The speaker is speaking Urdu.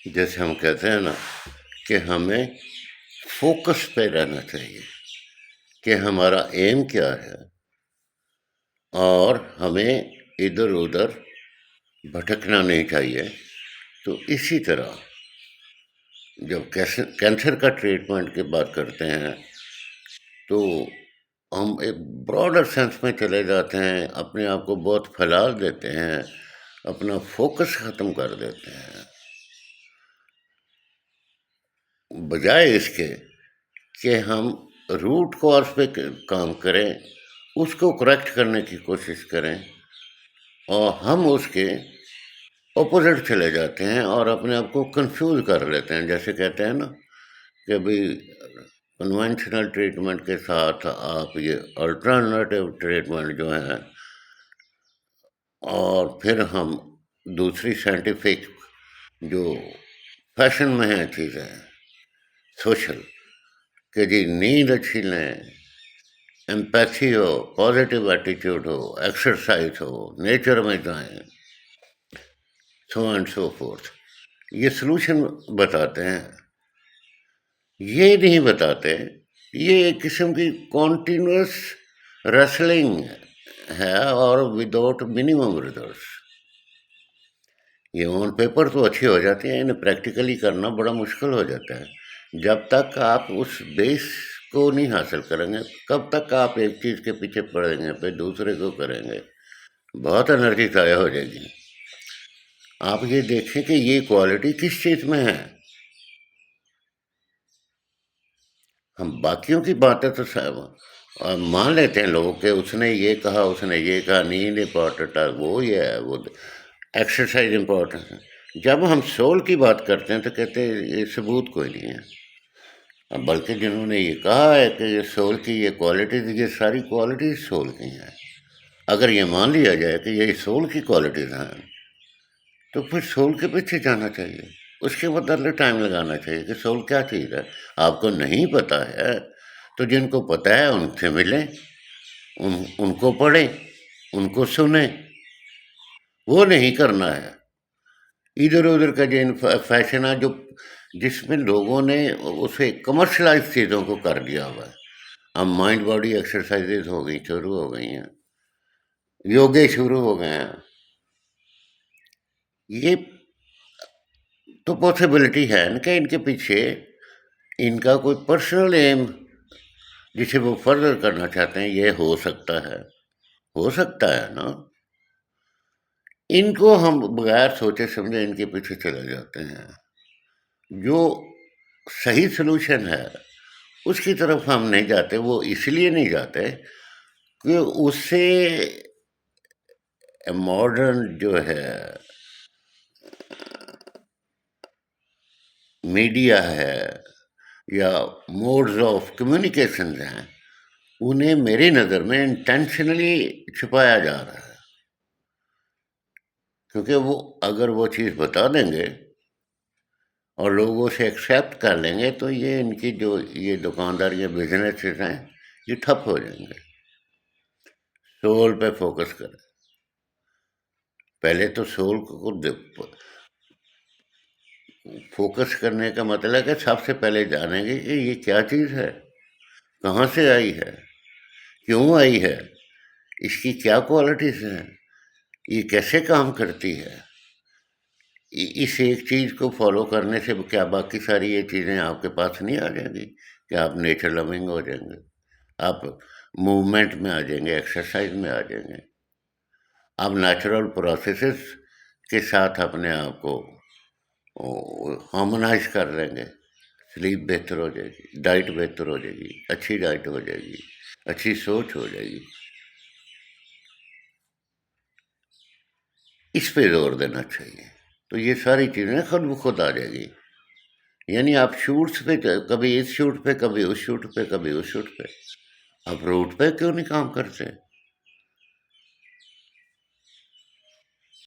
جیسے ہم کہتے ہیں نا کہ ہمیں فوکس پہ رہنا چاہیے کہ ہمارا ایم کیا ہے، اور ہمیں ادھر ادھر بھٹکنا نہیں چاہیے۔ تو اسی طرح جب کینسر کا ٹریٹمنٹ کی بات کرتے ہیں تو ہم ایک براڈر سینس میں چلے جاتے ہیں، اپنے آپ کو بہت پھیلا دیتے ہیں، اپنا فوکس ختم کر دیتے ہیں، بجائے اس کے کہ ہم روٹ کاز پہ کام کریں، اس کو کریکٹ کرنے کی کوشش کریں، اور ہم اس کے اپوزٹ چلے جاتے ہیں اور اپنے آپ کو کنفیوز کر لیتے ہیں۔ جیسے کہتے ہیں نا کہ بھئی کنونشنل ٹریٹمنٹ کے ساتھ آپ یہ الٹرنیٹیو ٹریٹمنٹ جو ہے، اور پھر ہم دوسری سائنٹیفک جو فیشن میں ہیں چیزیں سوشل، کہ جی نیند اچھی لیں، ایمپیتھی ہو، پازیٹیو ایٹیٹیوڈ ہو، ایکسرسائز ہو، نیچر میں جائیں، سو اینڈ سو فورتھ، یہ سلوشن بتاتے ہیں۔ یہ نہیں بتاتے، یہ ایک قسم کی کانٹینیوس ریسلنگ ہے، اور وداؤٹ منیمم ریزلٹس۔ یہ آن پیپر تو اچھی ہو جاتی ہیں، انہیں پریکٹیکلی کرنا بڑا مشکل ہو جاتا ہے۔ جب تک آپ اس بیس کو نہیں حاصل کریں گے، کب تک آپ ایک چیز کے پیچھے پڑیں گے، پھر دوسرے کو کریں گے، بہت انرجی ضائع ہو جائے گی۔ آپ یہ دیکھیں کہ یہ کوالٹی کس چیز میں ہے۔ ہم باقیوں کی باتیں تو مان لیتے ہیں لوگ کہ اس نے یہ کہا، اس نے یہ کہا، نیند امپورٹنٹ ہے، وہ یہ ہے، وہ ایکسرسائز امپورٹنٹ ہے۔ جب ہم سول کی بات کرتے ہیں تو کہتے ہیں یہ ثبوت کوئی نہیں ہے، بلکہ جنہوں نے یہ کہا ہے کہ یہ سول کی یہ کوالٹیز، یہ ساری کوالٹیز سول کی ہیں۔ اگر یہ مان لیا جائے کہ یہ سول کی کوالٹیز ہیں تو پھر سول کے پیچھے جانا چاہیے، اس کے بدلے ٹائم لگانا چاہیے کہ سول کیا چیز ہے۔ آپ کو نہیں پتہ ہے تو جن کو پتہ ہے ان سے ملیں، ان کو پڑھیں، ان کو سنیں۔ وہ نہیں کرنا ہے ادھر ادھر کا جو فیشن ہے، جس میں لوگوں نے اسے کمرشلائز چیزوں کو کر دیا ہوا ہے۔ اب مائنڈ باڈی ایکسرسائزز ہو گئی، شروع ہو گئی ہیں، یوگے شروع ہو گئے ہیں۔ یہ تو پاسبلٹی ہے نا کہ ان کے پیچھے ان کا کوئی پرسنل ایم جسے وہ فردر کرنا چاہتے ہیں، یہ ہو سکتا ہے نا۔ ان کو ہم بغیر سوچے سمجھے ان کے پیچھے چلے جاتے ہیں۔ جو صحیح سلوشن ہے اس کی طرف ہم نہیں جاتے، وہ اس لیے نہیں جاتے کہ اس سے ماڈرن جو ہے میڈیا ہے یا موڈز آف کمیونیکیشنز ہیں، انہیں میری نظر میں انٹینشنلی چھپایا جا رہا ہے، کیونکہ وہ اگر وہ چیز بتا دیں گے اور لوگ اسے ایکسیپٹ کر لیں گے تو یہ ان کی جو یہ دکاندار یا بزنسز ہیں یہ ٹھپ ہو جائیں گے۔ سول پہ فوکس کریں، پہلے تو سول کو فوکس کرنے کا مطلب ہے کہ سب سے پہلے جانیں گے کہ یہ کیا چیز ہے، کہاں سے آئی ہے، کیوں آئی ہے، اس کی کیا کوالٹیز ہیں، یہ کیسے کام کرتی ہے۔ اس ایک چیز کو فالو کرنے سے کیا باقی ساری یہ چیزیں آپ کے پاس نہیں آ جائیں گی کہ آپ نیچر لونگ ہو جائیں گے، آپ موومنٹ میں آ جائیں گے، ایکسرسائز میں آ جائیں گے، آپ نیچرل پروسیسز کے ساتھ اپنے آپ کو ہارمونائز کر لیں گے، سلیپ بہتر ہو جائے گی، ڈائٹ بہتر ہو جائے گی، اچھی ڈائٹ ہو جائے گی، اچھی سوچ ہو جائے گی۔ اس پہ زور دینا چاہیے، تو یہ ساری چیزیں خود بخود آ جائے گی۔ یعنی آپ شوٹس پہ، کبھی اس شوٹ پہ، کبھی اس شوٹ پہ، کبھی اس شوٹ پہ، آپ روٹ پہ کیوں نہیں کام کرتے؟